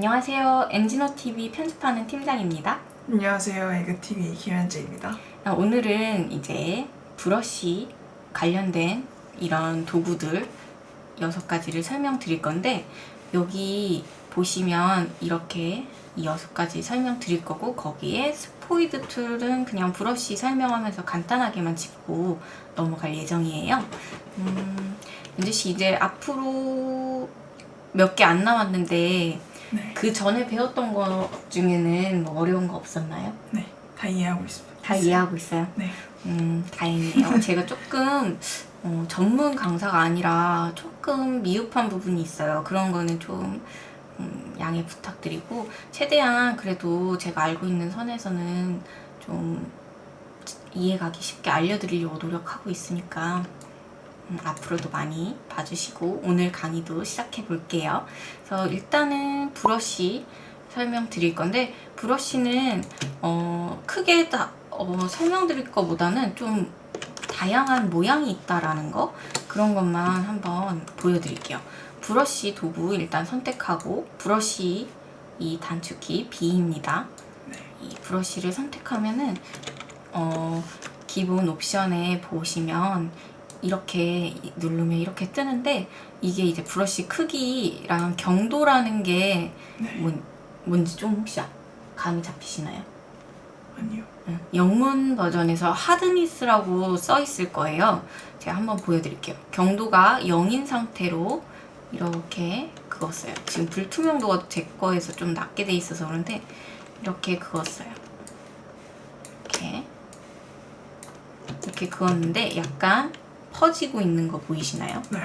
안녕하세요. 엔지노TV 편집하는 팀장입니다. 안녕하세요. 에그TV 김현재입니다. 오늘은 이제 브러쉬 관련된 이런 도구들 6가지를 설명드릴 건데, 여기 보시면 이렇게 이 6가지 설명드릴 거고, 거기에 스포이드 툴은 그냥 브러쉬 설명하면서 간단하게만 짚고 넘어갈 예정이에요. 현재씨 이제 앞으로 몇 개 안 남았는데, 네. 그 전에 배웠던 거 중에는 뭐 어려운 거 없었나요? 네, 다 이해하고 있습니다. 다 이해하고 있어요? 네. 다행이에요. 제가 조금 전문 강사가 아니라 조금 미흡한 부분이 있어요. 그런 거는 좀 양해 부탁드리고, 최대한 그래도 제가 알고 있는 선에서는 좀 이해가기 쉽게 알려드리려고 노력하고 있으니까 앞으로도 많이 봐주시고, 오늘 강의도 시작해 볼게요. 그래서 일단은 브러쉬 설명드릴 건데, 브러쉬는 크게 다 설명드릴 것보다는 좀 다양한 모양이 있다라는 거, 그런 것만 한번 보여드릴게요. 브러쉬 도구 일단 선택하고, 브러쉬 이 단축키 B입니다. 이 브러쉬를 선택하면은 기본 옵션에 보시면 이렇게 누르면 이렇게 뜨는데, 이게 이제 브러쉬 크기랑 경도라는 게 뭔지 좀 혹시 감이 잡히시나요? 아니요. 영문 버전에서 하드니스라고 써 있을 거예요. 제가 한번 보여드릴게요. 경도가 0인 상태로 이렇게 그었어요. 지금 불투명도가 제 거에서 좀 낮게 돼 있어서 그런데 이렇게 그었어요. 이렇게 그었는데 약간 퍼지고 있는 거 보이시나요? 네.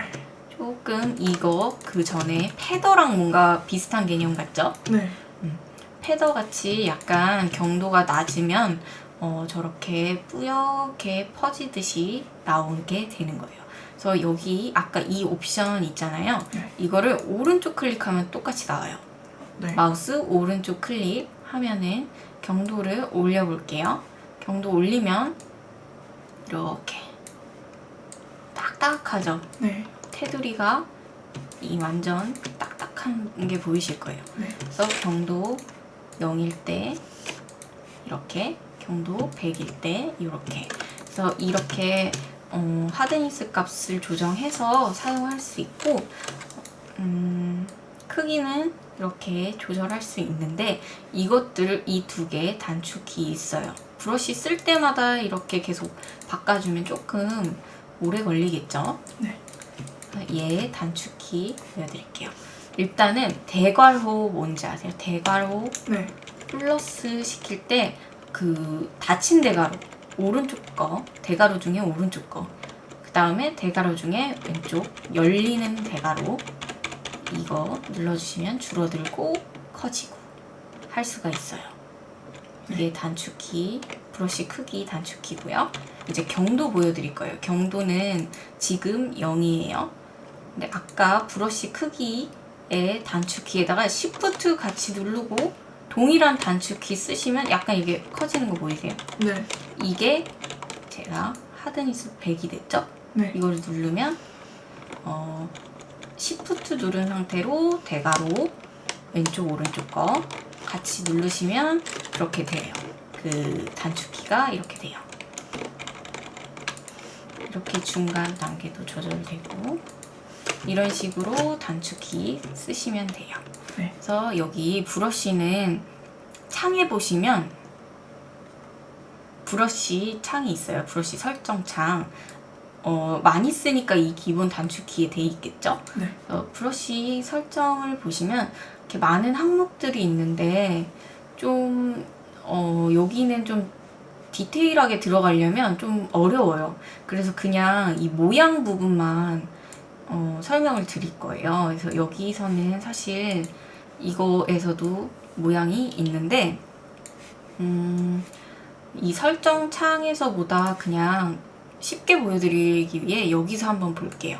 조금 이거 그 전에 패더랑 뭔가 비슷한 개념 같죠? 네. 패더 같이 약간 경도가 낮으면 저렇게 뿌옇게 퍼지듯이 나오게 되는 거예요. 그래서 여기 아까 이 옵션 있잖아요. 네. 이거를 오른쪽 클릭하면 똑같이 나와요. 네. 마우스 오른쪽 클릭하면은 경도를 올려볼게요. 경도 올리면 이렇게 딱딱하죠? 네. 테두리가 이 완전 딱딱한 게 보이실 거예요. 네. 그래서 경도 0일 때 이렇게, 경도 100일 때 이렇게. 그래서 이렇게 하드니스 값을 조정해서 사용할 수 있고, 크기는 이렇게 조절할 수 있는데, 이것들을 이 두 개 단축키 있어요. 브러쉬 쓸 때마다 이렇게 계속 바꿔주면 조금 오래 걸리겠죠? 네. 얘 단축키 보여드릴게요. 일단은 대괄호 뭔지 아세요? 대괄호 네. 플러스 시킬 때 그 닫힌 대괄호, 오른쪽 거, 대괄호 중에 오른쪽 거, 그 다음에 대괄호 중에 왼쪽 열리는 대괄호, 이거 눌러주시면 줄어들고 커지고 할 수가 있어요. 이게 단축키, 브러쉬 크기 단축키고요. 이제 경도 보여드릴 거예요. 경도는 지금 0이에요. 근데 아까 브러쉬 크기의 단축키에다가 Shift 같이 누르고 동일한 단축키 쓰시면 약간 이게 커지는 거 보이세요? 네. 이게 제가 하드니스 100이 됐죠? 네. 이걸 누르면 Shift 누른 상태로 대괄호 왼쪽 오른쪽 거 같이 누르시면 이렇게 돼요. 그 단축키가 이렇게 돼요. 이렇게 중간 단계도 조절되고, 이런 식으로 단축키 쓰시면 돼요. 네. 그래서 여기 브러쉬는 창에 보시면 브러쉬 창이 있어요. 브러쉬 설정 창. 많이 쓰니까 이 기본 단축키에 돼 있겠죠? 네. 브러쉬 설정을 보시면 이렇게 많은 항목들이 있는데, 좀 여기는 좀 디테일하게 들어가려면 좀 어려워요. 그래서 그냥 이 모양 부분만 설명을 드릴 거예요. 그래서 여기서는 사실 이거에서도 모양이 있는데, 이 설정 창에서보다 그냥 쉽게 보여드리기 위해 여기서 한번 볼게요.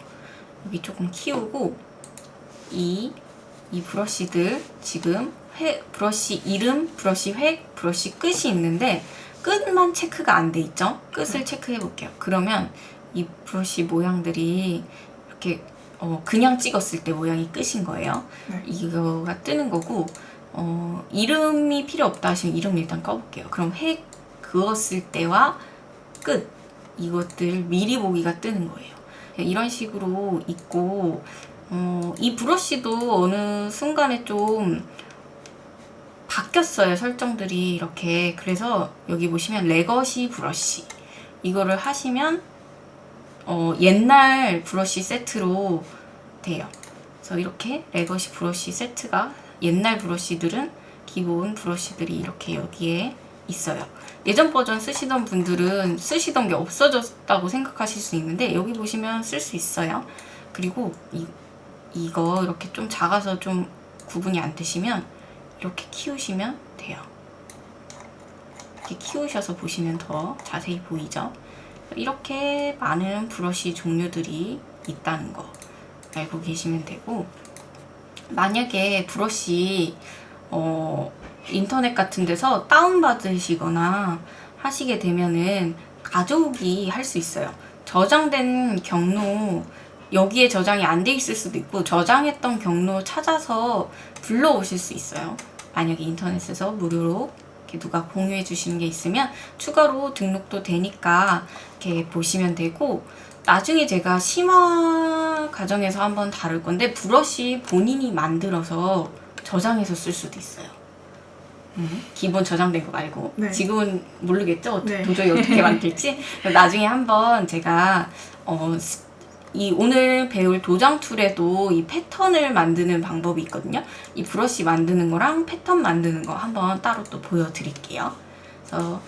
여기 조금 키우고, 이 브러쉬들 지금 브러쉬 이름, 브러쉬 획, 브러쉬 끝이 있는데 끝만 체크가 안 돼 있죠? 끝을 체크해 볼게요. 그러면 이 브러쉬 모양들이 이렇게 그냥 찍었을 때 모양이 끝인 거예요. 네. 이거가 뜨는 거고, 이름이 필요 없다 하시면 이름 일단 꺼볼게요. 그럼 획 그었을 때와 끝 이것들 미리 보기가 뜨는 거예요. 이런 식으로 있고 이 브러쉬도 어느 순간에 좀 바뀌었어요. 설정들이 이렇게. 그래서 여기 보시면 레거시 브러쉬 이거를 하시면 옛날 브러쉬 세트로 돼요. 그래서 이렇게 레거시 브러쉬 세트가 옛날 브러쉬들은 기본 브러쉬들이 이렇게 여기에 있어요. 예전 버전 쓰시던 분들은 쓰시던 게 없어졌다고 생각하실 수 있는데 여기 보시면 쓸 수 있어요. 그리고 이거 이렇게 좀 작아서 좀 구분이 안 되시면 이렇게 키우시면 돼요. 이렇게 키우셔서 보시면 더 자세히 보이죠? 이렇게 많은 브러쉬 종류들이 있다는 거 알고 계시면 되고, 만약에 브러쉬 인터넷 같은 데서 다운받으시거나 하시게 되면은 가져오기 할 수 있어요. 저장된 경로 여기에 저장이 안 돼 있을 수도 있고 저장했던 경로 찾아서 불러오실 수 있어요. 만약에 인터넷에서 무료로 이렇게 누가 공유해 주시는 게 있으면 추가로 등록도 되니까 이렇게 보시면 되고, 나중에 제가 심화 과정에서 한번 다룰 건데 브러쉬 본인이 만들어서 저장해서 쓸 수도 있어요. 기본 저장된 거 말고. 네. 지금은 모르겠죠? 네. 도저히 어떻게 만들지? 나중에 한번 제가 이 오늘 배울 도장 툴에도 이 패턴을 만드는 방법이 있거든요. 이 브러쉬 만드는 거랑 패턴 만드는 거 한번 따로 또 보여드릴게요. 그래서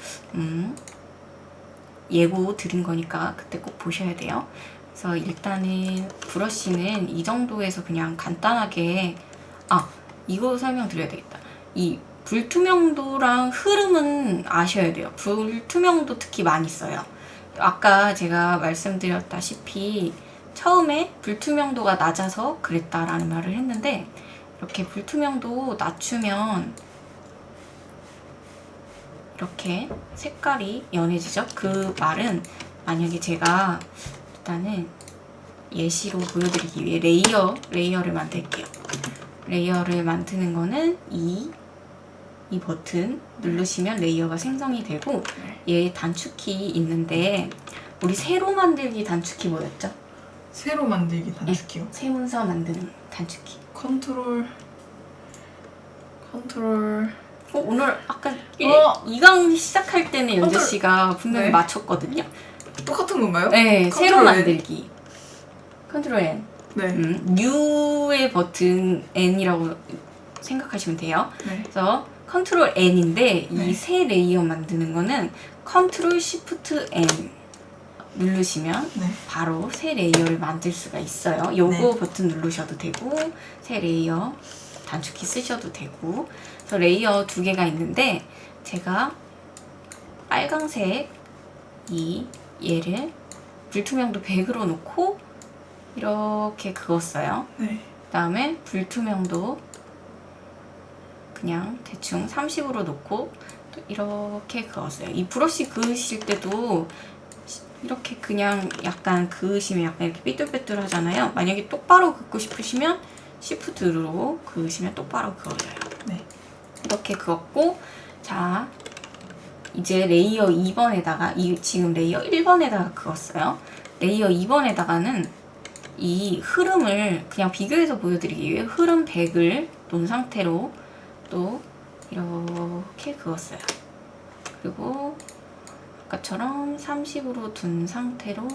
예고 드린 거니까 그때 꼭 보셔야 돼요. 그래서 일단은 브러쉬는 이 정도에서 그냥 간단하게 이거 설명드려야 되겠다. 이 불투명도랑 흐름은 아셔야 돼요. 불투명도 특히 많이 써요. 아까 제가 말씀드렸다시피 처음에 불투명도가 낮아서 그랬다라는 말을 했는데, 이렇게 불투명도 낮추면 이렇게 색깔이 연해지죠? 그 말은 만약에 제가 일단은 예시로 보여드리기 위해 레이어를 만들게요. 레이어를 만드는 거는 이 버튼 누르시면 레이어가 생성이 되고, 얘 단축키 있는데 우리 세로 만들기 단축키 뭐였죠? 새로 만들기 단축키요. 새 문서 만드는 단축키. 컨트롤 오늘 아까 2강 시작할 때는 컨트롤. 연재 씨가 분명히 네. 맞췄거든요. 똑같은 건가요? 네, 새로 컨트롤 N. 만들기. 컨트롤 N. 네. U의 버튼 N이라고 생각하시면 돼요. 네. 그래서 컨트롤 N인데 네. 이 새 레이어 만드는 거는 컨트롤 시프트 N 누르시면 네. 바로 새 레이어를 만들 수가 있어요. 요거 네. 버튼 누르셔도 되고 새 레이어 단축키 쓰셔도 되고. 그래서 레이어 2개가 있는데 제가 빨강색 얘를 불투명도 100으로 놓고 이렇게 그었어요. 네. 그 다음에 불투명도 그냥 대충 30으로 놓고 또 이렇게 그었어요. 이 브러쉬 그으실 때도 이렇게 그냥 약간 그으시면 약간 이렇게 삐뚤빼뚤 하잖아요. 만약에 똑바로 긋고 싶으시면 시프트로 그으시면 똑바로 그어져요. 네. 이렇게 그었고, 자 이제 레이어 2번에다가 지금 레이어 1번에다가 그었어요. 레이어 2번에다가는 이 흐름을 그냥 비교해서 보여드리기 위해 흐름 100을 놓은 상태로 또 이렇게 그었어요. 그리고 아까처럼 30으로 둔 상태로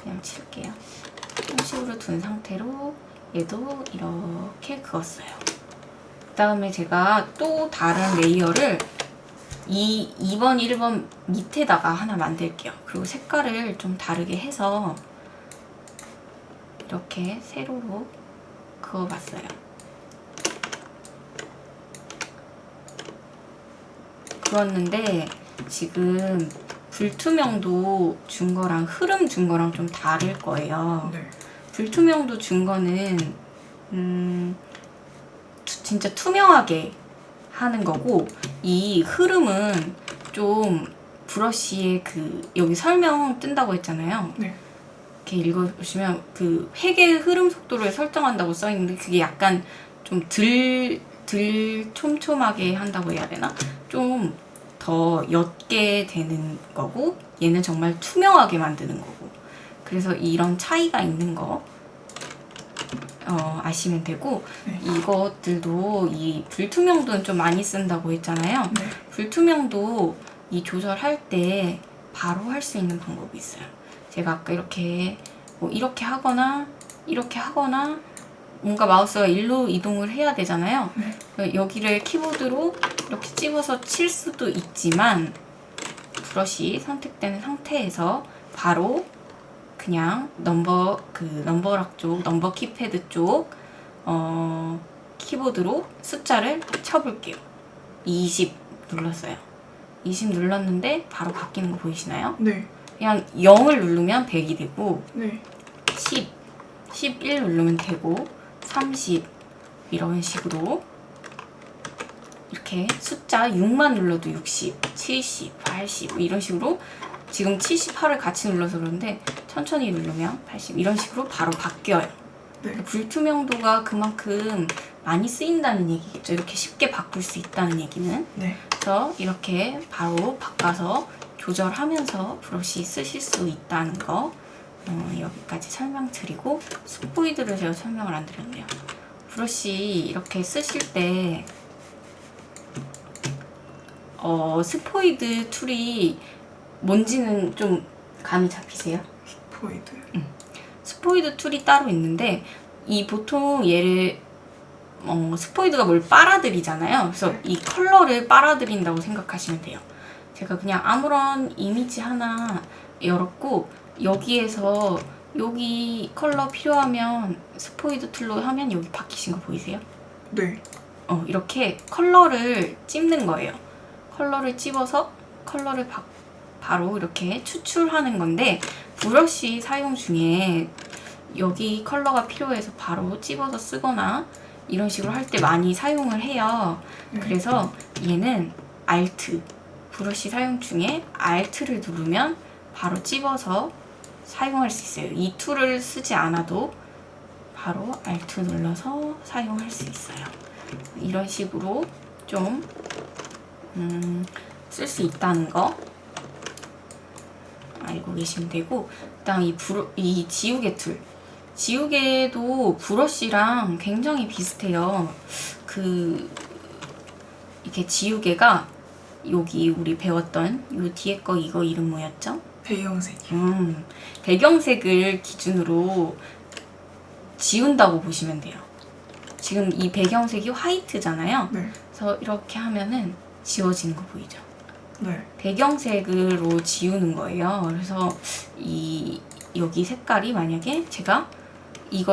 그냥 칠게요. 30으로 둔 상태로 얘도 이렇게 그었어요. 그 다음에 제가 또 다른 레이어를 2번, 1번 밑에다가 하나 만들게요. 그리고 색깔을 좀 다르게 해서 이렇게 세로로 그어봤어요. 그었는데 지금 불투명도 준 거랑 흐름 준 거랑 좀 다를 거예요. 네. 불투명도 준 거는 진짜 투명하게 하는 거고, 이 흐름은 좀 브러쉬의 여기 설명 뜬다고 했잖아요. 네. 이렇게 읽어보시면 획의 흐름 속도를 설정한다고 써있는데 그게 약간 좀 덜 덜 촘촘하게 한다고 해야 되나? 좀 더 옅게 되는 거고 얘는 정말 투명하게 만드는 거고 그래서 이런 차이가 있는 거 아시면 되고 네. 이것들도 이 불투명도는 좀 많이 쓴다고 했잖아요. 네. 불투명도 이 조절할 때 바로 할 수 있는 방법이 있어요. 제가 아까 이렇게 뭐 이렇게 하거나 뭔가 마우스가 일로 이동을 해야 되잖아요. 네. 여기를 키보드로 이렇게 찝어서 칠 수도 있지만 브러쉬 선택되는 상태에서 바로 그냥 넘버락 쪽, 넘버 키패드 쪽 키보드로 숫자를 쳐볼게요. 20 눌렀어요. 20 눌렀는데 바로 바뀌는 거 보이시나요? 네. 그냥 0을 누르면 100이 되고 네. 10, 11 누르면 되고 30 이런 식으로 이렇게 숫자 6만 눌러도 60, 70, 80 이런 식으로 지금 78을 같이 눌러서 그런데 천천히 누르면 80 이런 식으로 바로 바뀌어요. 네. 불투명도가 그만큼 많이 쓰인다는 얘기겠죠. 이렇게 쉽게 바꿀 수 있다는 얘기는. 네. 그래서 이렇게 바로 바꿔서 조절하면서 브러쉬 쓰실 수 있다는 거 여기까지 설명드리고 스포이드를 제가 설명을 안 드렸네요. 브러쉬 이렇게 쓰실 때 스포이드 툴이 뭔지는 좀 감이 잡히세요? 포이드. 스포이드 툴이 따로 있는데 이 보통 얘를 스포이드가 뭘 빨아들이잖아요. 그래서 이 컬러를 빨아들인다고 생각하시면 돼요. 제가 그냥 아무런 이미지 하나 열었고 여기에서 여기 컬러 필요하면 스포이드 툴로 하면 여기 바뀌신 거 보이세요? 네. 이렇게 컬러를 찝는 거예요. 컬러를 찝어서 컬러를 바로 이렇게 추출하는 건데 브러쉬 사용 중에 여기 컬러가 필요해서 바로 찝어서 쓰거나 이런 식으로 할 때 많이 사용을 해요. 그래서 얘는 Alt, 브러쉬 사용 중에 Alt를 누르면 바로 찝어서 사용할 수 있어요. 이 툴을 쓰지 않아도 바로 Alt 눌러서 사용할 수 있어요. 이런 식으로 좀 쓸 수 있다는 거 알고 계시면 되고 그다음 이 지우개 툴 지우개도 브러쉬랑 굉장히 비슷해요. 이렇게 지우개가 여기 우리 배웠던 요 뒤에 거 이거 이름 뭐였죠? 배경색이요. 배경색을 기준으로 지운다고 보시면 돼요. 지금 이 배경색이 화이트잖아요. 네. 그래서 이렇게 하면은 지워지는 거 보이죠? 네. 배경색으로 지우는 거예요. 그래서 여기 색깔이 만약에 제가 이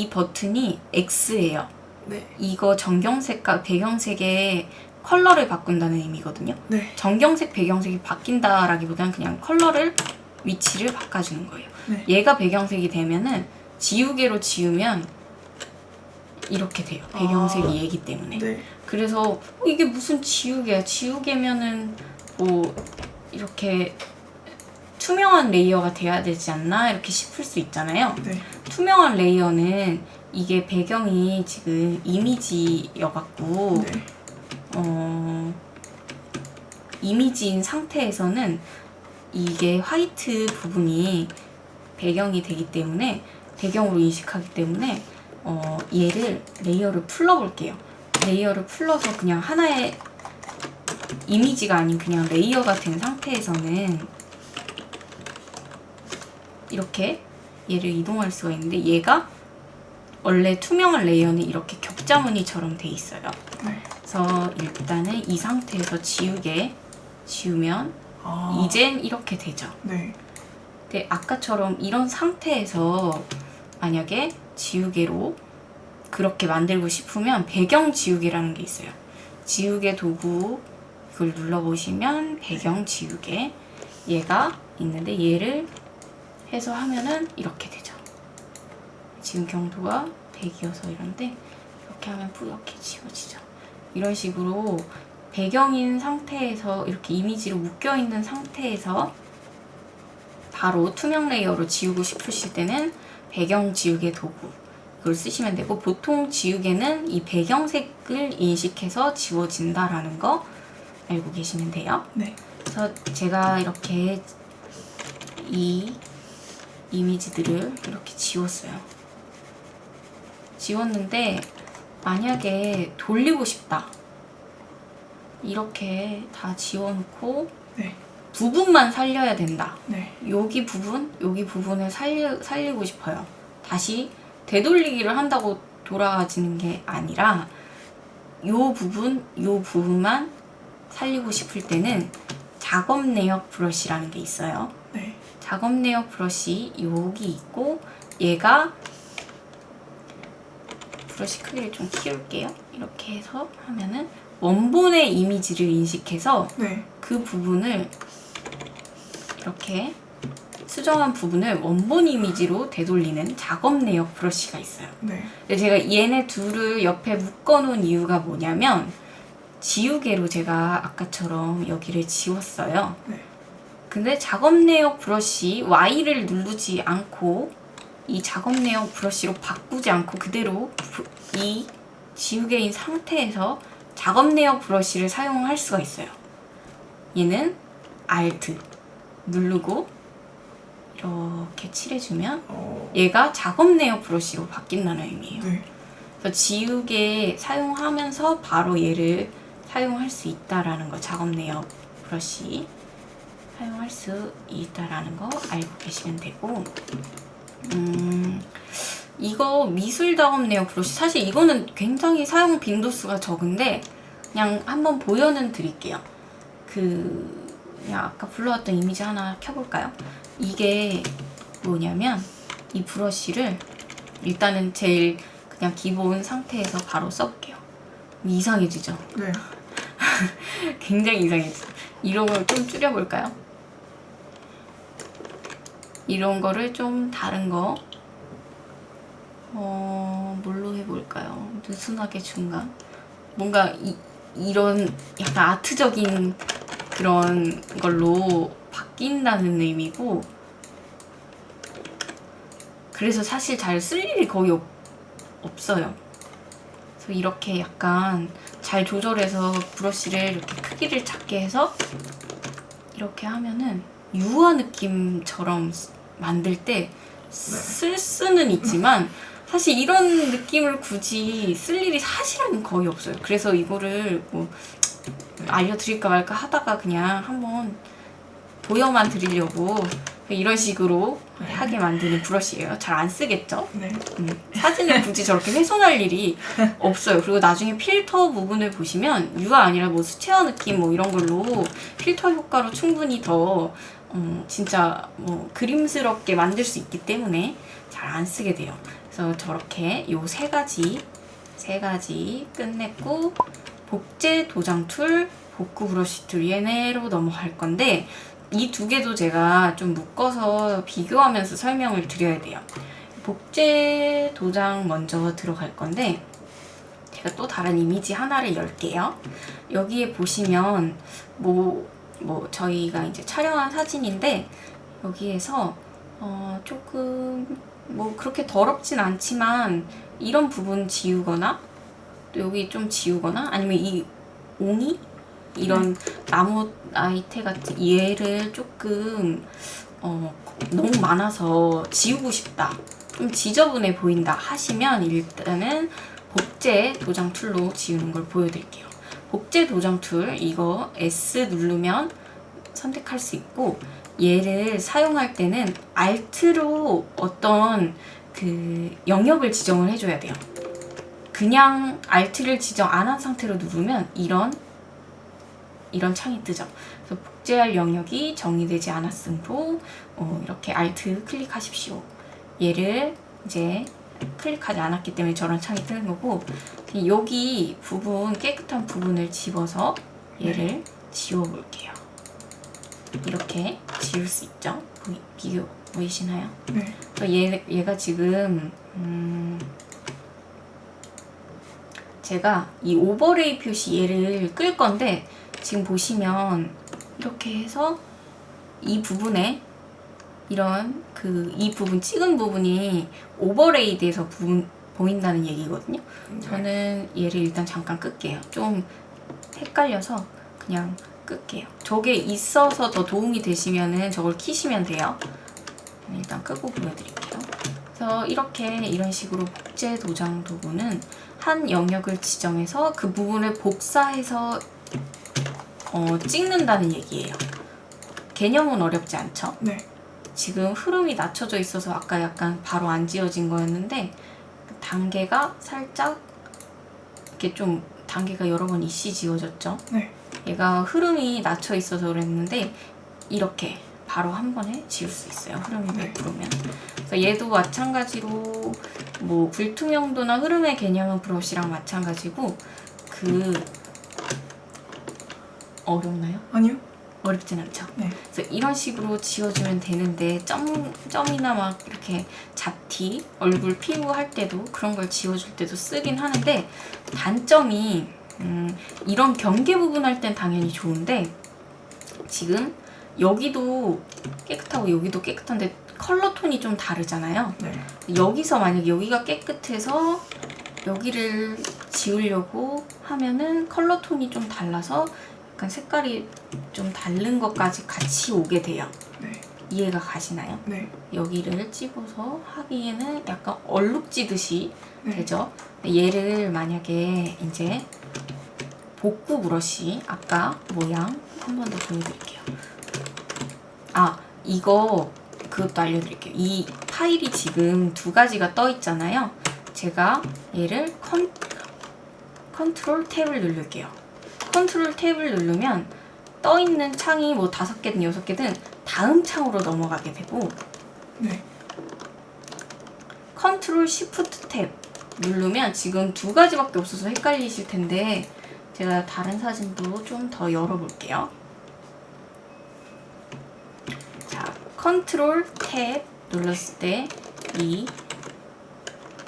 버튼이 X예요. 네. 이거 정경색과 배경색의 컬러를 바꾼다는 의미거든요. 네. 정경색, 배경색이 바뀐다라기보다는 그냥 컬러를 위치를 바꿔주는 거예요. 네. 얘가 배경색이 되면은 지우개로 지우면 이렇게 돼요. 배경색이 얘기 때문에. 네. 그래서 이게 무슨 지우개야? 지우개면은 뭐 이렇게 투명한 레이어가 돼야 되지 않나? 이렇게 싶을 수 있잖아요. 네. 투명한 레이어는 이게 배경이 지금 이미지여갖고 네. 이미지인 상태에서는 이게 화이트 부분이 배경이 되기 때문에 배경으로 인식하기 때문에 얘를 레이어를 풀어볼게요. 레이어를 풀러서 그냥 하나의 이미지가 아닌 그냥 레이어가 된 상태에서는 이렇게 얘를 이동할 수가 있는데 얘가 원래 투명한 레이어는 이렇게 격자무늬처럼 돼 있어요. 네. 그래서 일단은 이 상태에서 지우면 이젠 이렇게 되죠. 네. 근데 아까처럼 이런 상태에서 만약에 지우개로 그렇게 만들고 싶으면 배경 지우개라는 게 있어요. 지우개 도구 그걸 눌러보시면 배경 지우개 얘가 있는데 얘를 해서 하면은 이렇게 되죠. 지금 경도가 100이어서 이런데 이렇게 하면 뿌옇게 지워지죠. 이런 식으로 배경인 상태에서 이렇게 이미지로 묶여있는 상태에서 바로 투명 레이어로 지우고 싶으실 때는 배경 지우개 도구 이걸 쓰시면 되고, 보통 지우개는 이 배경색을 인식해서 지워진다라는 거 알고 계시면 돼요. 네. 그래서 제가 이렇게 이 이미지들을 이렇게 지웠어요. 지웠는데 만약에 돌리고 싶다. 이렇게 다 지워놓고 네. 부분만 살려야 된다. 네. 여기 부분을 살리고 싶어요. 다시 되돌리기를 한다고 돌아가지는 게 아니라 요 부분만 살리고 싶을 때는 작업 내역 브러쉬라는 게 있어요. 네. 작업 내역 브러쉬 여기 있고, 얘가 브러쉬 크기를 좀 키울게요. 이렇게 해서 하면은 원본의 이미지를 인식해서 네. 그 부분을 이렇게 수정한 부분을 원본 이미지로 되돌리는 작업 내역 브러쉬가 있어요. 네. 근데 제가 얘네 둘을 옆에 묶어놓은 이유가 뭐냐면, 지우개로 제가 아까처럼 여기를 지웠어요. 네. 근데 작업 내역 브러쉬 Y를 누르지 않고 이 작업 내역 브러쉬로 바꾸지 않고 그대로 이 지우개인 상태에서 작업 내역 브러쉬를 사용할 수가 있어요. 얘는 Alt 누르고 이렇게 칠해주면 얘가 작업 내역 브러쉬로 바뀐다는 의미예요. 네. 그래서 지우개 사용하면서 바로 얘를 사용할 수 있다라는 거, 작업 내역 브러쉬 사용할 수 있다라는 거 알고 계시면 되고, 이거 미술 작업 내역 브러쉬, 사실 이거는 굉장히 사용 빈도수가 적은데 그냥 한번 보여는 드릴게요. 그냥 아까 불러왔던 이미지 하나 켜볼까요? 이게 뭐냐면, 이 브러쉬를 일단은 제일 그냥 기본 상태에서 바로 써볼게요. 이상해지죠? 네. 굉장히 이상해지죠? 이런 걸 좀 줄여볼까요? 이런 거를 좀 다른 거 뭘로 해볼까요? 느슨하게 중간, 뭔가 이런 약간 아트적인 그런 걸로 바뀐다는 의미고, 그래서 사실 잘 쓸 일이 거의 없어요. 그래서 이렇게 약간 잘 조절해서 브러쉬를 이렇게 크기를 작게 해서 이렇게 하면은 유화 느낌처럼 만들 때 쓸 수는 있지만 사실 이런 느낌을 굳이 쓸 일이 사실은 거의 없어요. 그래서 이거를 뭐 알려드릴까 말까 하다가 그냥 한번 보여만 드리려고 이런 식으로 하게 만드는 브러쉬예요. 잘 안 쓰겠죠? 네. 사진을 굳이 저렇게 훼손할 일이 없어요. 그리고 나중에 필터 부분을 보시면 유화 아니라 뭐 수채화 느낌 뭐 이런 걸로 필터 효과로 충분히 더 진짜 뭐 그림스럽게 만들 수 있기 때문에 잘 안 쓰게 돼요. 그래서 저렇게 요 세 가지 끝냈고, 복제 도장 툴, 복구 브러쉬 툴 얘네로 넘어갈 건데, 이 두 개도 제가 좀 묶어서 비교하면서 설명을 드려야 돼요. 복제 도장 먼저 들어갈 건데, 제가 또 다른 이미지 하나를 열게요. 여기에 보시면 저희가 이제 촬영한 사진인데, 여기에서 조금 뭐 그렇게 더럽진 않지만 이런 부분 지우거나 또 여기 좀 지우거나 아니면 이 옹이 이런 나무 나이테 같은 얘를 조금 너무 많아서 지우고 싶다, 좀 지저분해 보인다 하시면 일단은 복제 도장 툴로 지우는 걸 보여드릴게요. 복제 도장 툴 이거 S 누르면 선택할 수 있고, 얘를 사용할 때는 Alt로 어떤 그 영역을 지정을 해줘야 돼요. 그냥 Alt를 지정 안 한 상태로 누르면 이런 창이 뜨죠. 그래서 복제할 영역이 정의되지 않았으므로 이렇게 Alt 클릭하십시오. 얘를 이제 클릭하지 않았기 때문에 저런 창이 뜨는 거고, 여기 부분 깨끗한 부분을 집어서 얘를 지워볼게요. 이렇게 지울 수 있죠? 비교 보이시나요? 네. 얘가 지금 제가 이 오버레이 표시 얘를 끌 건데, 지금 보시면 이렇게 해서 이 부분에 이런 이 부분 찍은 부분이 오버레이 돼서 보인다는 얘기거든요. 네. 저는 얘를 일단 잠깐 끌게요. 좀 헷갈려서 그냥 끌게요. 저게 있어서 더 도움이 되시면은 저걸 키시면 돼요. 일단 끄고 보여드릴게요. 그래서 이렇게 이런 식으로 복제 도장 도구는 한 영역을 지정해서 그 부분을 복사해서 찍는다는 얘기예요. 개념은 어렵지 않죠? 네. 지금 흐름이 낮춰져 있어서 아까 약간 바로 안 지워진 거였는데 단계가 살짝 이렇게 좀 단계가 여러 번 이씨 지워졌죠? 네. 얘가 흐름이 낮춰 있어서 그랬는데 이렇게 바로 한 번에 지울 수 있어요. 흐름이 100%면. 그래서 얘도 마찬가지로 뭐 불투명도나 흐름의 개념은 브러쉬랑 마찬가지고 어렵나요? 아니요. 어렵진 않죠. 네. 그래서 이런 식으로 지워주면 되는데 점이나 막 이렇게 잡티, 얼굴 피부 할 때도 그런 걸 지워줄 때도 쓰긴 하는데 단점이 이런 경계 부분 할 땐 당연히 좋은데 지금 여기도 깨끗하고 여기도 깨끗한데 컬러 톤이 좀 다르잖아요. 네. 여기서 만약에 여기가 깨끗해서 여기를 지우려고 하면은 컬러 톤이 좀 달라서 약간 색깔이 좀 다른 것까지 같이 오게 돼요. 네. 이해가 가시나요? 네. 여기를 찍어서 하기에는 약간 얼룩지듯이 네. 되죠. 근데 얘를 만약에 이제 복구 브러쉬 아까 모양 한 번 더 보여드릴게요. 이거 그것도 알려드릴게요. 이 파일이 지금 두 가지가 떠 있잖아요. 제가 얘를 컨트롤 탭을 누를게요. 컨트롤 탭을 누르면 떠 있는 창이 뭐 5개든 6개든 다음 창으로 넘어가게 되고 네. 컨트롤 시프트 탭 누르면 지금 두 가지밖에 없어서 헷갈리실 텐데 제가 다른 사진도 좀 더 열어볼게요. 자, 컨트롤 탭 눌렀을 때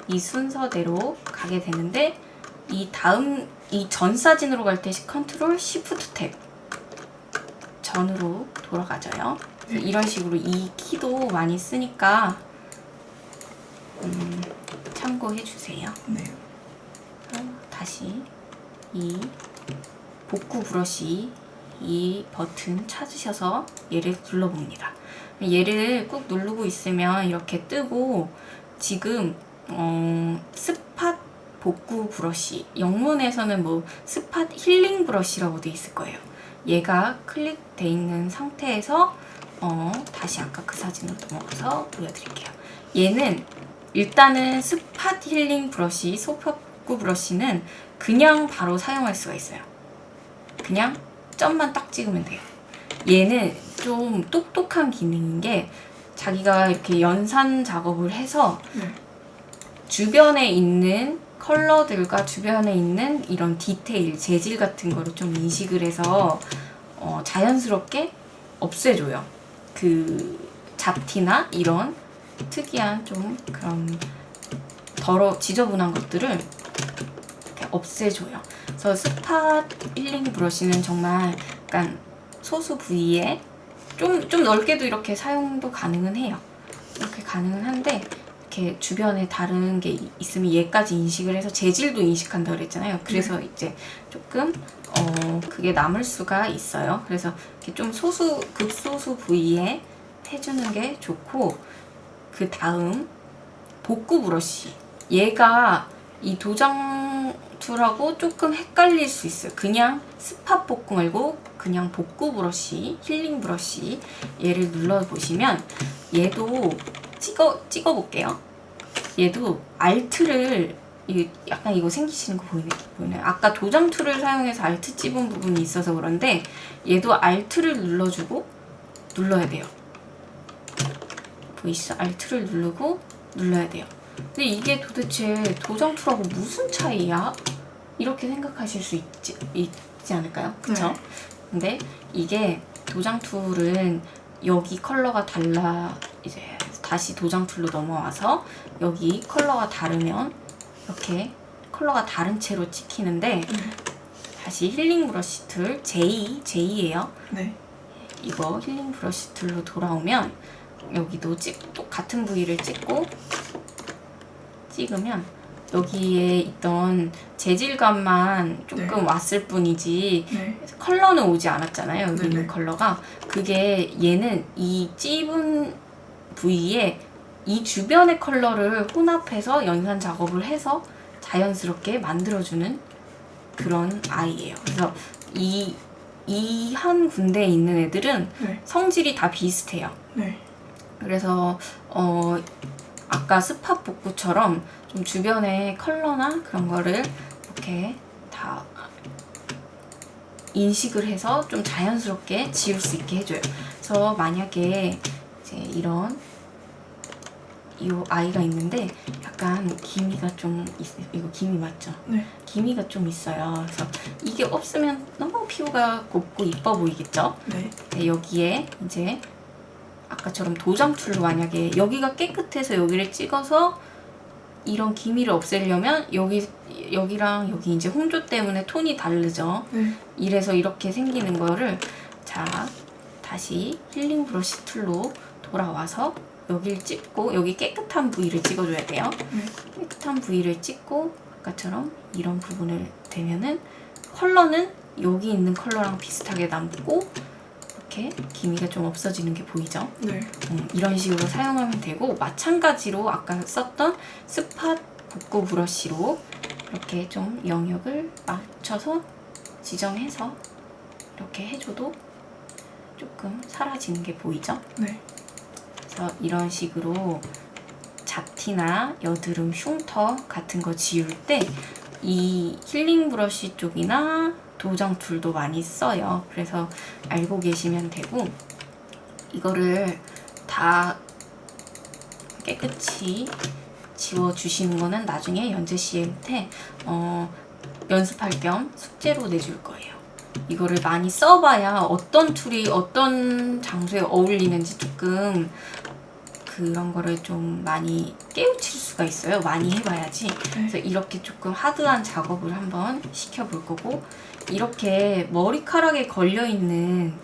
이 순서대로 가게 되는데 이 전 사진으로 갈 때 컨트롤 시프트 탭 전으로 돌아가져요. 이런 식으로 이 키도 많이 쓰니까 참고해 주세요. 네. 다시 이 복구 브러쉬 이 버튼 찾으셔서 얘를 눌러봅니다. 얘를 꾹 누르고 있으면 이렇게 뜨고 지금 스팟 복구 브러쉬 영문에서는 뭐 스팟 힐링 브러쉬라고 돼 있을 거예요. 얘가 클릭돼 있는 상태에서 다시 아까 그 사진으로 넘어가서 보여드릴게요. 얘는 일단은 스팟 힐링 브러쉬, 소파 복구 브러쉬는 그냥 바로 사용할 수가 있어요. 그냥 점만 딱 찍으면 돼요. 얘는 좀 똑똑한 기능인 게 자기가 이렇게 연산 작업을 해서 네. 주변에 있는 컬러들과 주변에 있는 이런 디테일, 재질 같은 거를 좀 인식을 해서 자연스럽게 없애줘요. 그 잡티나 이런 특이한 좀 그런 지저분한 것들을 이렇게 없애줘요. 그래서 스팟 힐링 브러쉬는 정말 약간 소수 부위에 좀 넓게도 이렇게 사용도 가능은 해요. 이렇게 가능은 한데 이렇게 주변에 다른 게 있으면 얘까지 인식을 해서 재질도 인식한다 그랬잖아요. 그래서 이제 조금 그게 남을 수가 있어요. 그래서 이렇게 좀 극소수 부위에 해주는 게 좋고 그 다음 복구 브러쉬 얘가 이 도장 툴하고 조금 헷갈릴 수 있어요. 그냥 스팟 복구 말고 그냥 복구 브러쉬, 힐링 브러쉬 얘를 눌러보시면 얘도 찍어볼게요. 얘도 알트를 약간 이거 생기시는 거 보이나요? 아까 도장 툴을 사용해서 알트 찝은 부분이 있어서 그런데 얘도 알트를 눌러주고 눌러야 돼요. 보이시죠? 알트를 누르고 눌러야 돼요. 근데 이게 도대체 도장 툴하고 무슨 차이야? 이렇게 생각하실 수 있지 않을까요? 그쵸? 네. 근데 이게 도장 툴은 여기 컬러가 달라 이제 다시 도장 툴로 넘어와서 여기 컬러가 다르면 이렇게 컬러가 다른 채로 찍히는데 다시 힐링 브러쉬 툴 J예요. 네. 이거 힐링 브러쉬 툴로 돌아오면 여기도 같은 부위를 찍으면 여기에 있던 재질감만 조금 네. 왔을 뿐이지 네. 컬러는 오지 않았잖아요. 여기 있는 네네. 컬러가. 그게 얘는 이 찝은 부위에 이 주변의 컬러를 혼합해서 연산 작업을 해서 자연스럽게 만들어주는 그런 아이예요. 그래서 이 한 군데에 있는 애들은 네. 성질이 다 비슷해요. 네. 그래서 아까 스팟 복구처럼 좀 주변의 컬러나 그런 거를 이렇게 다 인식을 해서 좀 자연스럽게 지울 수 있게 해줘요. 그래서 만약에 이제 이런 이 아이가 있는데 약간 기미가 좀 이거 기미 맞죠? 네. 기미가 좀 있어요. 그래서 이게 없으면 너무 피부가 곱고 이뻐 보이겠죠? 네. 네, 여기에 이제 아까처럼 도장 툴로 만약에 여기가 깨끗해서 여기를 찍어서 이런 기미를 없애려면 여기랑 여기 이제 홍조 때문에 톤이 다르죠. 네. 이래서 이렇게 생기는 거를 자 다시 힐링 브러쉬 툴로 돌아와서 여기를 찍고 여기 깨끗한 부위를 찍어줘야 돼요. 네. 깨끗한 부위를 찍고 아까처럼 이런 부분을 대면은 컬러는 여기 있는 컬러랑 비슷하게 남고 이렇게 기미가 좀 없어지는 게 보이죠? 네. 이런 식으로 사용하면 되고 마찬가지로 아까 썼던 스팟 복구 브러쉬로 이렇게 좀 영역을 맞춰서 지정해서 이렇게 해줘도 조금 사라지는 게 보이죠? 네. 그래서 이런 식으로 잡티나 여드름, 흉터 같은 거 지울 때 이 힐링 브러쉬 쪽이나 도장 툴도 많이 써요. 그래서 알고 계시면 되고 이거를 다 깨끗이 지워주시는 거는 나중에 연재 씨한테 연습할 겸 숙제로 내줄 거예요. 이거를 많이 써봐야 어떤 툴이 어떤 장소에 어울리는지 조금 그런 거를 좀 많이 깨우칠 수가 있어요. 많이 해봐야지. 그래서 이렇게 조금 하드한 작업을 한번 시켜볼 거고 이렇게 머리카락에 걸려있는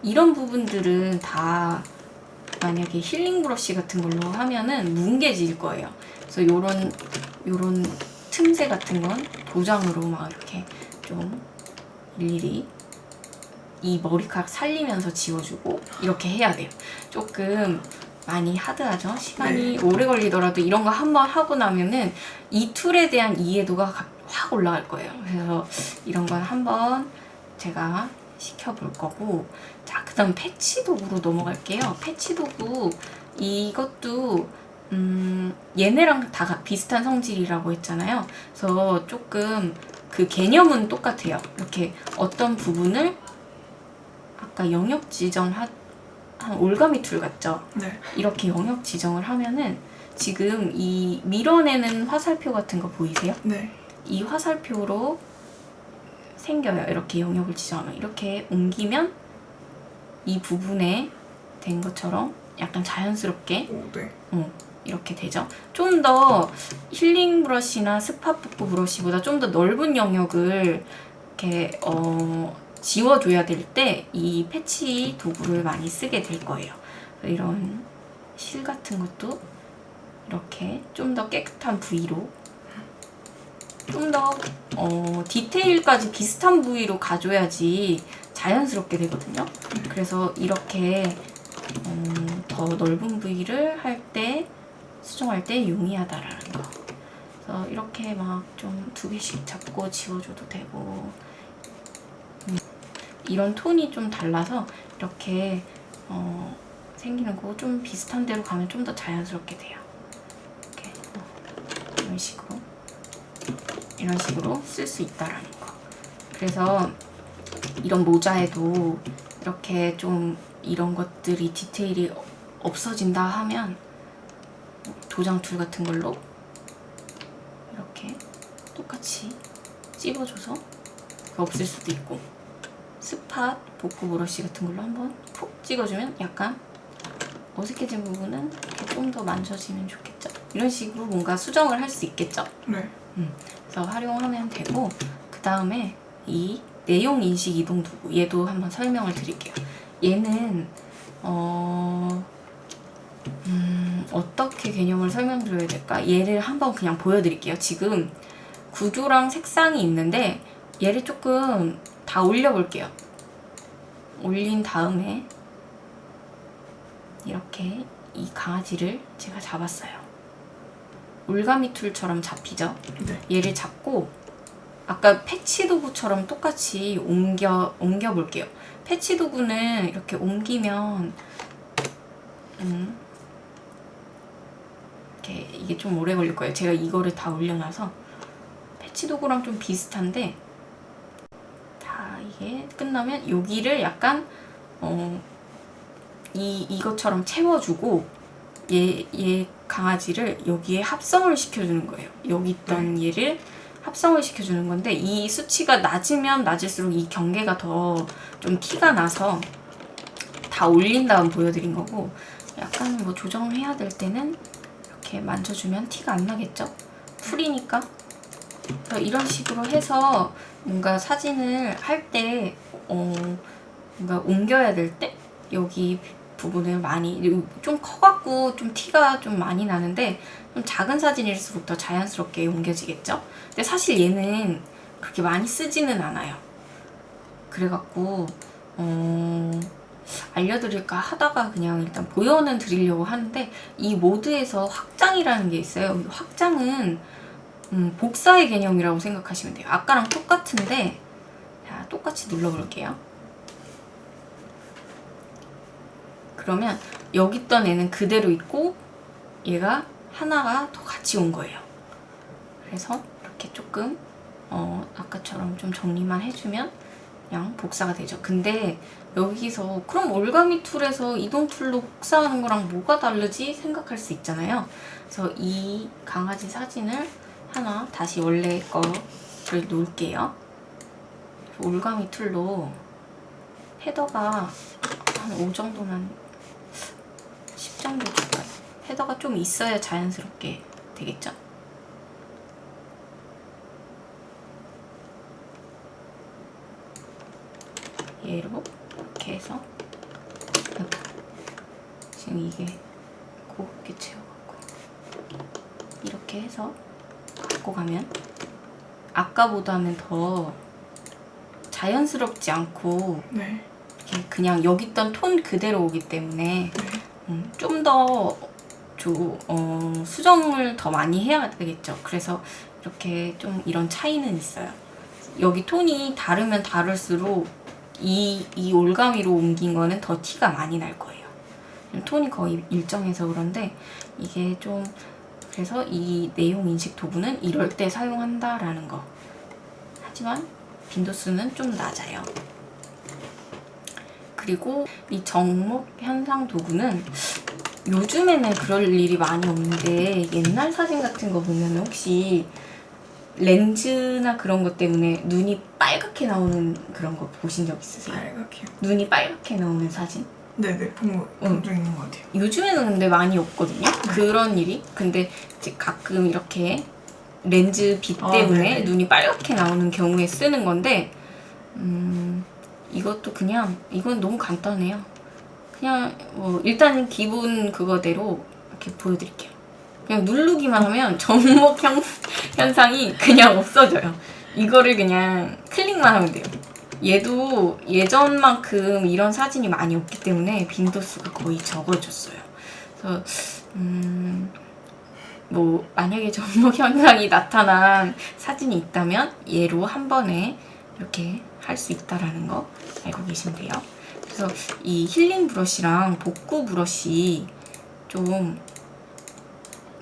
이런 부분들은 다 만약에 힐링 브러쉬 같은 걸로 하면은 뭉개질 거예요. 그래서 요런 틈새 같은 건 도장으로 막 이렇게 좀 일일이 이 머리카락 살리면서 지워주고 이렇게 해야 돼요. 조금 많이 하드하죠? 시간이 오래 걸리더라도 이런 거 한번 하고 나면은 이 툴에 대한 이해도가 확 올라갈 거예요. 그래서 이런 건 한번 제가 시켜볼 거고 자, 그 다음 패치 도구로 넘어갈게요. 패치 도구 이것도 얘네랑 다 비슷한 성질이라고 했잖아요. 그래서 조금 그 개념은 똑같아요. 이렇게 어떤 부분을 아까 영역 지정 한 올가미 툴 같죠? 네. 이렇게 영역 지정을 하면은 지금 이 밀어내는 화살표 같은 거 보이세요? 네. 이 화살표로 생겨요. 이렇게 영역을 지정하면 이렇게 옮기면 이 부분에 된 것처럼 약간 자연스럽게 오, 네. 이렇게 되죠. 좀 더 힐링 브러쉬나 스팟 복구 브러쉬보다 좀 더 넓은 영역을 이렇게 지워줘야 될 때 이 패치 도구를 많이 쓰게 될 거예요. 이런 실 같은 것도 이렇게 좀 더 깨끗한 부위로 좀 더 디테일까지 비슷한 부위로 가줘야지 자연스럽게 되거든요. 그래서 이렇게 더 넓은 부위를 할 때 수정할 때 용이하다라는 거. 그래서 이렇게 막 좀 2개씩 잡고 지워줘도 되고 이런 톤이 좀 달라서 이렇게 생기는 거 좀 비슷한 데로 가면 좀 더 자연스럽게 돼요. 이렇게 이런 식으로 쓸 수 있다라는 거. 그래서 이런 모자에도 이렇게 좀 이런 것들이 디테일이 없어진다 하면 도장 툴 같은 걸로 이렇게 똑같이 찝어줘서 없앨 수도 있고 스팟 복구 브러쉬 같은 걸로 한번 푹 찍어주면 약간 어색해진 부분은 좀 더 만져지면 좋겠죠. 이런 식으로 뭔가 수정을 할 수 있겠죠. 네. 그래서 활용하면 되고 그 다음에 이 내용 인식 이동 도구 얘도 한번 설명을 드릴게요. 얘는 어떻게 개념을 설명드려야 될까? 얘를 한번 그냥 보여드릴게요. 지금 구조랑 색상이 있는데 얘를 조금 다 올려볼게요. 올린 다음에 이렇게 이 강아지를 제가 잡았어요. 올가미 툴처럼 잡히죠? 네. 얘를 잡고 아까 패치 도구처럼 똑같이 옮겨 볼게요. 패치 도구는 이렇게 옮기면 이렇게 이게 좀 오래 걸릴 거예요. 제가 이거를 다 올려놔서 패치 도구랑 좀 비슷한데 다 이게 끝나면 여기를 약간 이것처럼 채워주고 얘 강아지를 여기에 합성을 시켜주는 거예요. 여기 있던 얘를 합성을 시켜주는 건데 이 수치가 낮으면 낮을수록 이 경계가 더 좀 티가 나서 다 올린 다음 보여드린 거고 약간 뭐 조정해야 될 때는 이렇게 만져주면 티가 안 나겠죠? 풀이니까. 이런 식으로 해서 뭔가 사진을 할 때 뭔가 옮겨야 될 때 여기 부분을 많이 좀 커갖고 좀 티가 좀 많이 나는데 좀 작은 사진일수록 더 자연스럽게 옮겨지겠죠? 근데 사실 얘는 그렇게 많이 쓰지는 않아요. 그래갖고 알려드릴까 하다가 그냥 일단 보여는 드리려고 하는데 이 모드에서 확장이라는 게 있어요. 이 확장은 복사의 개념이라고 생각하시면 돼요. 아까랑 똑같은데 자, 똑같이 눌러볼게요. 그러면 여기 있던 애는 그대로 있고 얘가 하나가 더 같이 온 거예요. 그래서 이렇게 조금 아까처럼 좀 정리만 해주면 그냥 복사가 되죠. 근데 여기서 그럼 올가미 툴에서 이동 툴로 복사하는 거랑 뭐가 다르지 생각할 수 있잖아요. 그래서 이 강아지 사진을 하나 다시 원래 거를 놓을게요. 올가미 툴로 헤더가 한 5 정도만 10 정도 줄까요? 헤더가 좀 있어야 자연스럽게 되겠죠? 얘로 이렇게 해서 지금 이게 곱게 채워갖고 이렇게 해서 갖고 가면 아까보다는 더 자연스럽지 않고 네. 이렇게 그냥 여기 있던 톤 그대로 오기 때문에 좀 더 수정을 더 많이 해야 되겠죠. 그래서 이렇게 좀 이런 차이는 있어요. 여기 톤이 다르면 다를수록 이 올가미로 옮긴 거는 더 티가 많이 날 거예요. 톤이 거의 일정해서 그런데 이게 좀 그래서 이 내용 인식 도구는 이럴 때 사용한다라는 거. 하지만 빈도수는 좀 낮아요. 그리고 이 정목 현상 도구는 요즘에는 그럴 일이 많이 없는데 옛날 사진 같은 거 보면 혹시 렌즈나 그런 것 때문에 눈이 빨갛게 나오는 그런 거 보신 적 있으세요? 빨갛게요. 눈이 빨갛게 나오는 사진? 네네, 본 적 있는 것 같아요. 요즘에는 근데 많이 없거든요. 그런 일이. 근데 이제 가끔 이렇게 렌즈 빛 때문에 네네. 눈이 빨갛게 나오는 경우에 쓰는 건데 이것도 그냥 이건 너무 간단해요. 그냥 일단은 기본 그거대로 이렇게 보여드릴게요. 그냥 누르기만 하면 정목 현상이 그냥 없어져요. 이거를 그냥 클릭만 하면 돼요. 얘도 예전만큼 이런 사진이 많이 없기 때문에 빈도수가 거의 적어졌어요. 그래서 뭐 만약에 정목 현상이 나타난 사진이 있다면 얘로 한 번에 이렇게 할 수 있다라는 거 알고 계시면 돼요. 그래서 이 힐링 브러쉬랑 복구 브러쉬 좀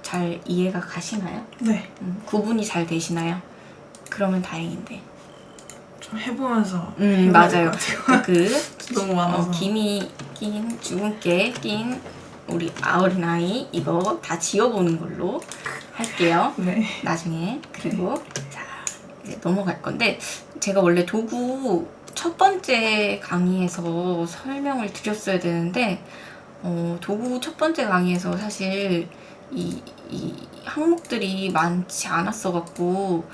잘 이해가 가시나요? 네. 구분이 잘 되시나요? 그러면 다행인데. 좀 해보면서 맞아요. 그 너무 많아서 김이 낀 주근깨 낀 우리 어린아이 이거 다 지워보는 걸로 할게요. 네. 나중에. 그리고 자 이제 넘어갈 건데 제가 원래 도구 첫 번째 강의에서 설명을 드렸어야 되는데 도구 첫 번째 강의에서 사실 이 항목들이 많지 않았어 갖고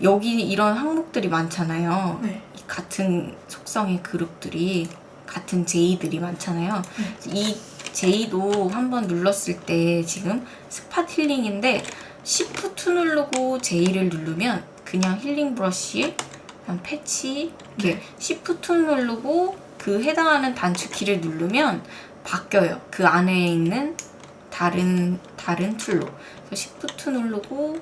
여기 이런 항목들이 많잖아요. 네. 같은 속성의 그룹들이 같은 제이들이 많잖아요. 네. 이 J도 한번 눌렀을 때 지금 스팟 힐링인데 Shift 누르고 J를 누르면 그냥 힐링 브러쉬, 패치 이렇게 Shift 누르고 그 해당하는 단축키를 누르면 바뀌어요. 그 안에 있는 다른 툴로. 그래서 Shift 누르고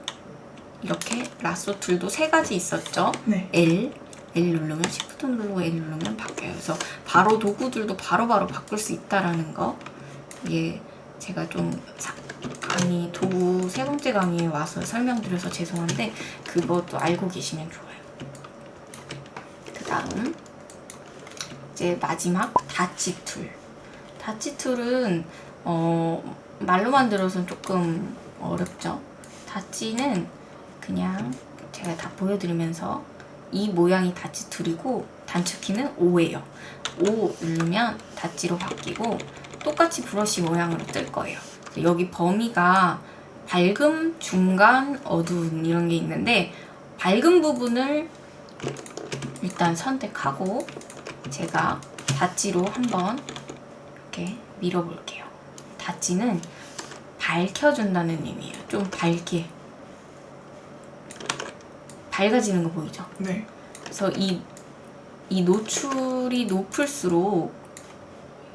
이렇게 라sso 툴도 3가지 있었죠. 네. L 누르면 Shift 누르고 L 누르면 바뀌어요. 그래서 바로 도구들도 바로바로 바꿀 수 있다라는 거. 이게 제가 좀 강의 도구 3번째 강의에 와서 설명드려서 죄송한데 그것도 알고 계시면 좋아요. 그 다음 이제 마지막 다치 툴. 다치 툴은 말로만 들어서는 조금 어렵죠. 다치는 그냥 제가 다 보여드리면서 이 모양이 다치 툴이고 단축키는 O예요. O 누르면 다치로 바뀌고 똑같이 브러쉬 모양으로 뜰 거예요. 여기 범위가 밝음, 중간, 어두운 이런 게 있는데 밝은 부분을 일단 선택하고 제가 다치로 한번 이렇게 밀어볼게요. 다치는 밝혀준다는 의미예요. 좀 밝게. 밝아지는 거 보이죠? 네. 그래서 이 노출이 높을수록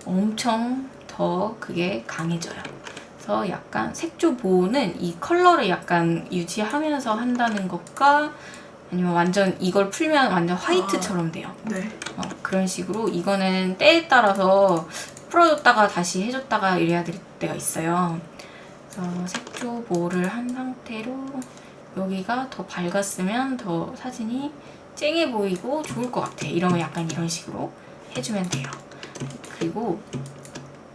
엄청 더 그게 강해져요. 그래서 약간 색조 보호는 이 컬러를 약간 유지하면서 한다는 것과 아니면 완전 이걸 풀면 완전 화이트처럼 돼요. 네. 그런 식으로 이거는 때에 따라서 풀어줬다가 다시 해줬다가 이래야 될 때가 있어요. 그래서 색조 보호를 한 상태로 여기가 더 밝았으면 더 사진이 쨍해 보이고 좋을 것 같아. 이러면 약간 이런 식으로 해주면 돼요. 그리고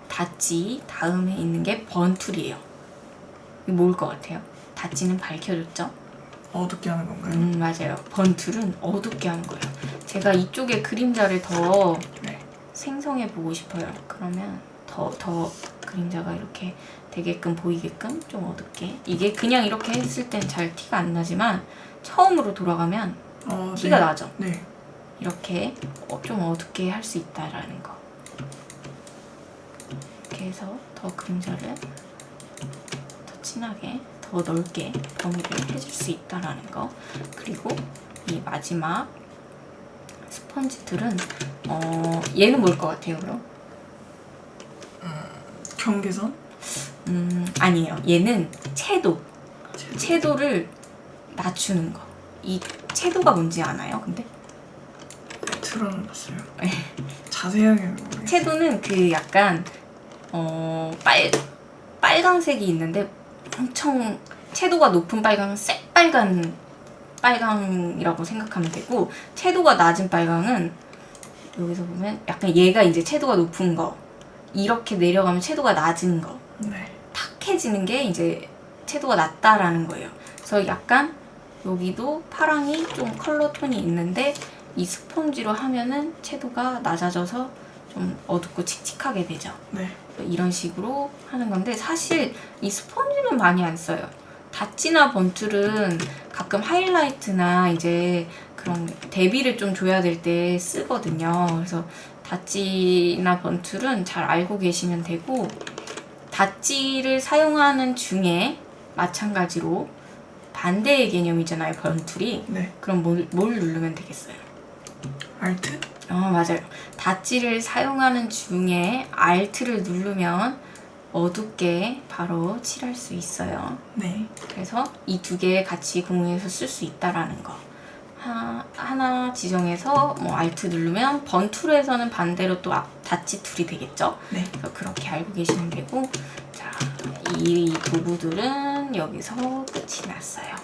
다치 다음에 있는 게 번툴이에요. 이게 뭘 것 같아요? 다치는 밝혀줬죠? 어둡게 하는 건가요? 맞아요. 번툴은 어둡게 하는 거예요. 제가 이쪽에 그림자를 더 네. 생성해 보고 싶어요. 그러면 더 그림자가 이렇게 되게끔 보이게끔 좀 어둡게. 이게 그냥 이렇게 했을 땐 잘 티가 안 나지만 처음으로 돌아가면 티가 네. 나죠. 네. 이렇게 좀 어둡게 할 수 있다라는 거. 이렇게 해서 더 그림자를 더 진하게, 더 넓게 범위를 해줄 수 있다라는 거. 그리고 이 마지막 스펀지툴은 얘는 뭘 것 같아요, 그럼? 경계선? 아니에요. 얘는 채도를 낮추는 거. 이 채도가 뭔지 아나요? 근데 네, 들어봤어요. 자세하게는 모르겠어요. 채도는 그 약간 빨강색이 있는데 엄청 채도가 높은 빨강은 빨강이라고 생각하면 되고, 채도가 낮은 빨강은 여기서 보면 약간 얘가 이제 채도가 높은 거, 이렇게 내려가면 채도가 낮은 거, 네. 탁해지는 게 이제 채도가 낮다라는 거예요. 그래서 약간 여기도 파랑이 좀 컬러 톤이 있는데 이 스펀지로 하면은 채도가 낮아져서 좀 어둡고 칙칙하게 되죠. 네. 이런 식으로 하는 건데 사실 이 스펀지는 많이 안 써요. 다치나 번툴은 가끔 하이라이트나 이제 그런 대비를 좀 줘야 될 때 쓰거든요. 그래서 다치나 번툴은 잘 알고 계시면 되고, 다치를 사용하는 중에 마찬가지로 반대의 개념이잖아요, 번툴이. 네. 그럼 뭘 누르면 되겠어요? 알트? 맞아요. 다치를 사용하는 중에 Alt를 누르면 어둡게 바로 칠할 수 있어요. 네. 그래서 이 2개 같이 공유해서 쓸 수 있다라는 거. 하나 지정해서 Alt 누르면 번툴에서는 반대로 또 다치 툴이 되겠죠. 네. 그래서 그렇게 알고 계시면 되고, 자, 이 도구들은 여기서 끝이 났어요.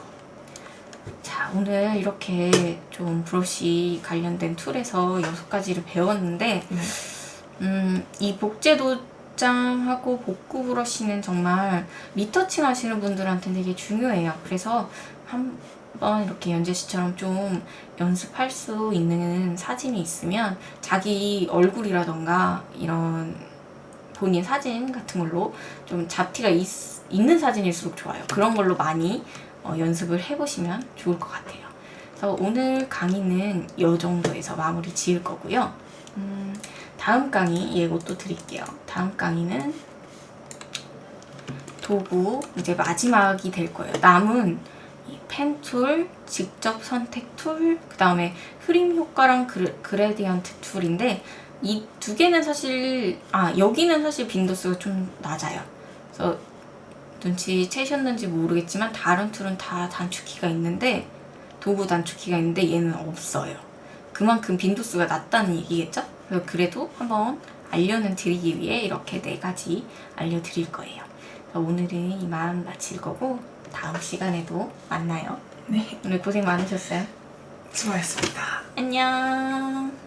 자, 오늘 이렇게 좀 브러쉬 관련된 툴에서 6가지를 배웠는데, 네. 이 복제도장하고 복구 브러쉬는 정말 리터칭 하시는 분들한테 되게 중요해요. 그래서 한번 이렇게 연재씨처럼 좀 연습할 수 있는 사진이 있으면 자기 얼굴이라던가 이런 본인 사진 같은 걸로 좀 잡티가 있는 사진일수록 좋아요. 그런 걸로 많이 연습을 해보시면 좋을 것 같아요. 그래서 오늘 강의는 이 정도에서 마무리 지을 거고요. 다음 강의 예고 또 드릴게요. 다음 강의는 도구 이제 마지막이 될 거예요. 남은 이 펜 툴, 직접 선택 툴, 그 다음에 흐림 효과랑 그레디언트 툴인데 이 두 개는 사실 여기는 사실 빈도수가 좀 낮아요. 그래서 눈치채셨는지 모르겠지만 다른 툴은 다 단축키가 있는데 도구 단축키가 있는데 얘는 없어요. 그만큼 빈도수가 낮다는 얘기겠죠? 그래서 그래도 한번 알려는 드리기 위해 이렇게 4가지 알려드릴 거예요. 그래서 오늘은 이만 마칠 거고 다음 시간에도 만나요. 네, 오늘 고생 많으셨어요. 수고하셨습니다. 안녕.